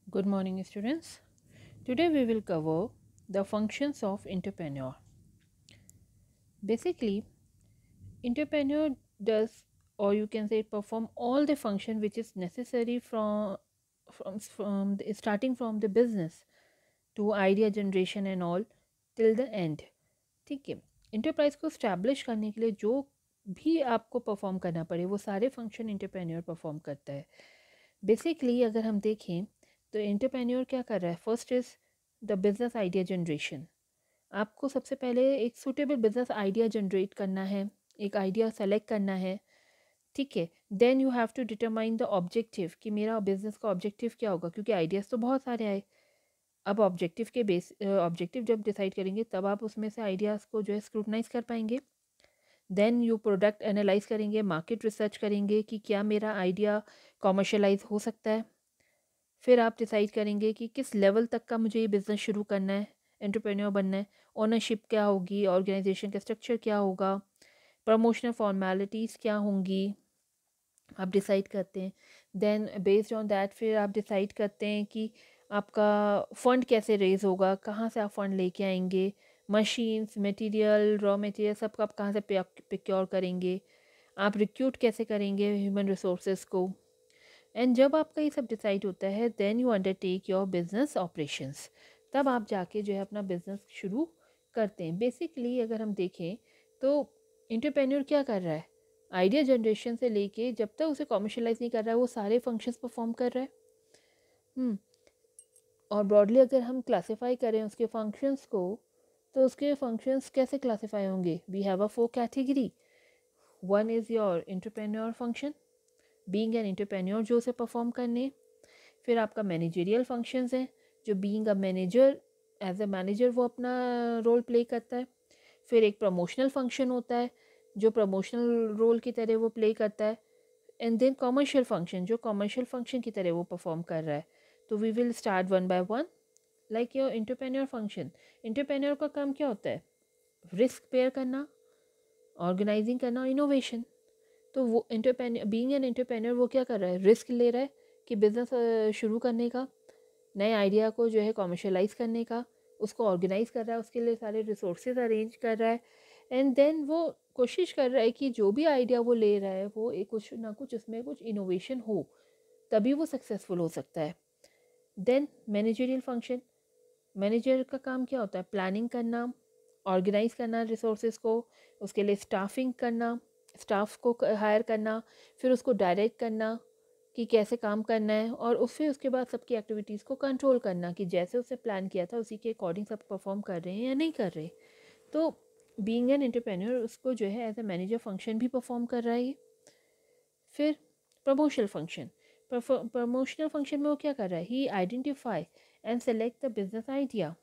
Good morning, students. Today we will cover the functions of entrepreneur. Basically, entrepreneur does, or you can say, perform all the function which is necessary starting from the business to idea generation and all till the end. ठीक है, enterprise को establish करने के लिए जो भी आपको perform करना पड़े वो सारे फंक्शन इंटरप्रेन्योर परफॉर्म करता है. बेसिकली अगर हम देखें तो एंटरप्रेन्योर क्या कर रहा है. First is the business idea generation. आपको सबसे पहले एक सूटेबल बिजनेस आइडिया जनरेट करना है, एक आइडिया सेलेक्ट करना है. ठीक है, then you have to determine the objective कि मेरा बिजनेस का ऑब्जेक्टिव क्या होगा, क्योंकि आइडियाज़ तो बहुत सारे आए. अब ऑब्जेक्टिव जब डिसाइड करेंगे तब आप उसमें से आइडियाज़ को जो है स्क्रूटनाइज कर पाएंगे. देन यू प्रोडक्ट एनालाइज करेंगे, मार्केट रिसर्च करेंगे कि क्या मेरा आइडिया कॉमर्शलाइज हो सकता है. फिर आप डिसाइड करेंगे कि किस लेवल तक का मुझे ये बिज़नेस शुरू करना है, एंटरप्रेन्योर बनना है. ओनरशिप क्या होगी, ऑर्गेनाइजेशन का स्ट्रक्चर क्या होगा, प्रमोशनल फॉर्मेलिटीज़ क्या होंगी, आप डिसाइड करते हैं. देन बेस्ड ऑन दैट फिर आप डिसाइड करते हैं कि आपका फ़ंड कैसे रेज़ होगा, कहाँ से आप फ़ंड लेके आएंगे, मशीन्स, मटेरियल, रॉ मटेरियल सब आप कहाँ से प्रोक्योर करेंगे, आप रिक्रूट कैसे करेंगे ह्यूमन रिसोर्सेज को. एंड जब आपका ये सब डिसाइड होता है then you undertake your business operations. तब आप जाके जो है अपना बिजनेस शुरू करते हैं. बेसिकली अगर हम देखें तो एंटरप्रेन्योर क्या कर रहा है, आइडिया जनरेशन से लेके जब तक उसे कॉमर्शलाइज नहीं कर रहा है वो सारे फंक्शंस परफॉर्म कर रहा है. और ब्रॉडली अगर हम क्लासीफाई करें उसके फंक्शंस को तो उसके फंक्शंस कैसे क्लासीफाई होंगे. We have a 4 category. One is your entrepreneur function, being an entrepreneur जो उसे परफॉर्म करने. फिर आपका मैनेजरियल फंक्शंस हैं जो being a manager, as a manager वो अपना रोल प्ले करता है. फिर एक प्रमोशनल फंक्शन होता है जो प्रमोशनल रोल की तरह वो प्ले करता है. एंड देन कॉमर्शियल फंक्शन जो कॉमर्शियल फंक्शन की तरह वो परफॉर्म कर रहा है. तो we will start one by one. Like your entrepreneur function, entrepreneur का काम क्या होता है, रिस्क पेयर करना, ऑर्गेनाइजिंग करना और इनोवेशन. तो वो एंटरप्रेन्योर, बीइंग एन एंटरप्रेन्योर, वो क्या कर रहा है, रिस्क ले रहा है कि बिज़नेस शुरू करने का, नए आइडिया को जो है कॉमर्शलाइज करने का, उसको ऑर्गेनाइज कर रहा है, उसके लिए सारे रिसोर्सेज अरेंज कर रहा है. एंड देन वो कोशिश कर रहा है कि जो भी आइडिया वो ले रहा है वो एक कुछ ना कुछ उसमें कुछ इनोवेशन हो, तभी वो सक्सेसफुल हो सकता है. देन मैनेजरियल फंक्शन, मैनेजर का काम क्या होता है, प्लानिंग करना, ऑर्गेनाइज करना रिसोर्सेज को, उसके लिए स्टाफिंग करना, स्टाफ को हायर करना, फिर उसको डायरेक्ट करना कि कैसे काम करना है, और फिर उसके बाद सबकी एक्टिविटीज़ को कंट्रोल करना कि जैसे उसे प्लान किया था उसी के अकॉर्डिंग सब परफॉर्म कर रहे हैं या नहीं कर रहे. तो बीइंग एन एंटरप्रेन्योर उसको जो है एज ए मैनेजर फंक्शन भी परफॉर्म कर रहा है ये. फिर प्रमोशनल फंक्शन, प्रमोशनल फंक्शन में वो क्या कर रहा है, ही identify and select the business idea.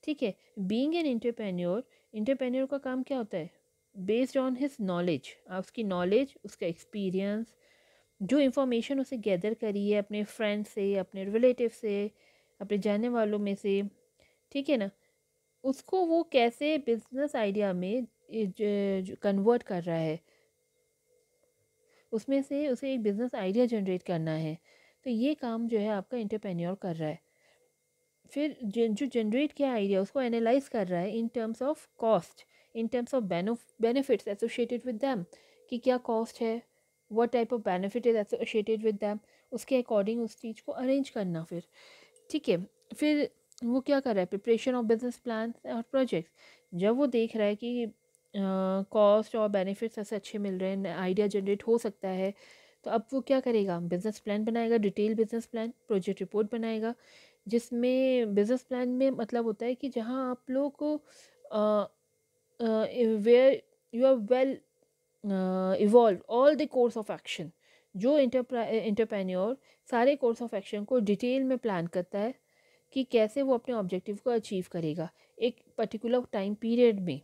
ठीक है, बीइंग एन एंटरप्रेन्योर, एंटरप्रेन्योर का काम क्या होता है, बेस्ड ऑन हिज नॉलेज, उसकी नॉलेज, उसका एक्सपीरियंस, जो इन्फॉर्मेशन उसे गैदर करी है अपने फ्रेंड से, अपने रिलेटिव से, अपने जानने वालों में से, ठीक है ना, उसको वो कैसे बिजनेस आइडिया में कन्वर्ट कर रहा है, उसमें से उसे एक बिजनेस आइडिया जनरेट करना है. तो ये काम जो है आपका एंटरप्रेन्योर कर रहा है. फिर जो जनरेट किया आइडिया उसको एनालाइज कर रहा है in terms of cost, in terms of benefits associated with them, कि क्या कॉस्ट है, what type of benefit is associated with them, उसके अकॉर्डिंग उस चीज़ को अरेंज करना. फिर ठीक है, फिर वो क्या कर रहा है, प्रिपरेशन ऑफ बिजनेस प्लान और प्रोजेक्ट्स. जब वो देख रहा है कि कॉस्ट और बेनिफिट्स ऐसे अच्छे मिल रहे हैं, आइडिया जनरेट हो सकता है, तो अब वो क्या करेगा, बिजनेस प्लान बनाएगा, detail business plan, project report बनाएगा. जिसमें बिजनेस प्लान में मतलब होता है कि जहाँ आप लोग को where you are well involve all the course of action. जो एंटरप्रेन्योर सारे कोर्स ऑफ एक्शन को डिटेल में प्लान करता है कि कैसे वो अपने ऑब्जेक्टिव को अचीव करेगा एक पर्टिकुलर टाइम पीरियड में.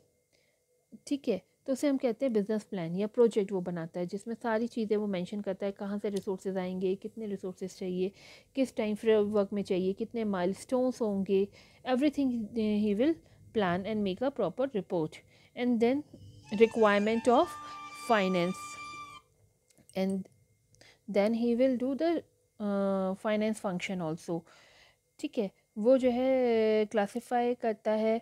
ठीक है, तो उसे हम कहते हैं बिजनेस प्लान या प्रोजेक्ट वो बनाता है, जिसमें सारी चीज़ें वो मेंशन करता है, कहाँ से रिसोर्सेज आएंगे, कितने रिसोर्सेज चाहिए, किस टाइम फ्रेमवर्क में चाहिए, कितने माइलस्टोन्स होंगे, everything he will plan and make a proper report. And then requirement of finance, and then he will do the finance function also, ठीक है। वो जो है क्लासीफाई करता है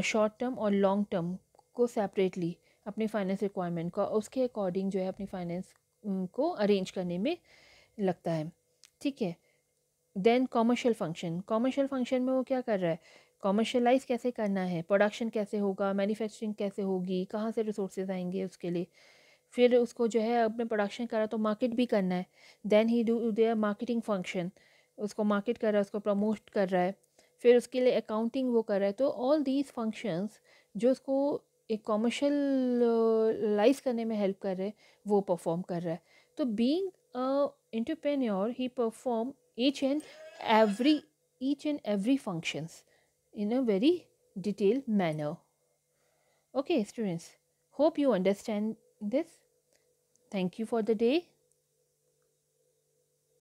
शॉर्ट टर्म और लॉन्ग टर्म को सेपरेटली अपनी फाइनेंस रिक्वायरमेंट का, उसके अकॉर्डिंग जो है अपनी फाइनेंस को अरेंज करने में लगता है, ठीक है। देन कॉमर्शियल फंक्शन में वो क्या कर रहा है, कॉमर्शलाइज कैसे करना है, प्रोडक्शन कैसे होगा, मैन्युफैक्चरिंग कैसे होगी, कहाँ से रिसोर्सेज आएंगे उसके लिए, फिर उसको जो है अपने प्रोडक्शन करा तो मार्केट भी करना है। Then he do their marketing function, उसको मार्केट कर रहा है, उसको प्रमोट कर रहा है, फिर उसके लिए अकाउंटिंग वो कर रहा है। तो ऑल दीज फंक्शंस जो उसको एक कॉमर्शियल लाइज करने में हेल्प कर रहे हैं, वो परफॉर्म कर रहा है। तो being entrepreneur he perform each and every each and every functions in a very detailed manner. Okay, students, hope you understand this. Thank you for the day.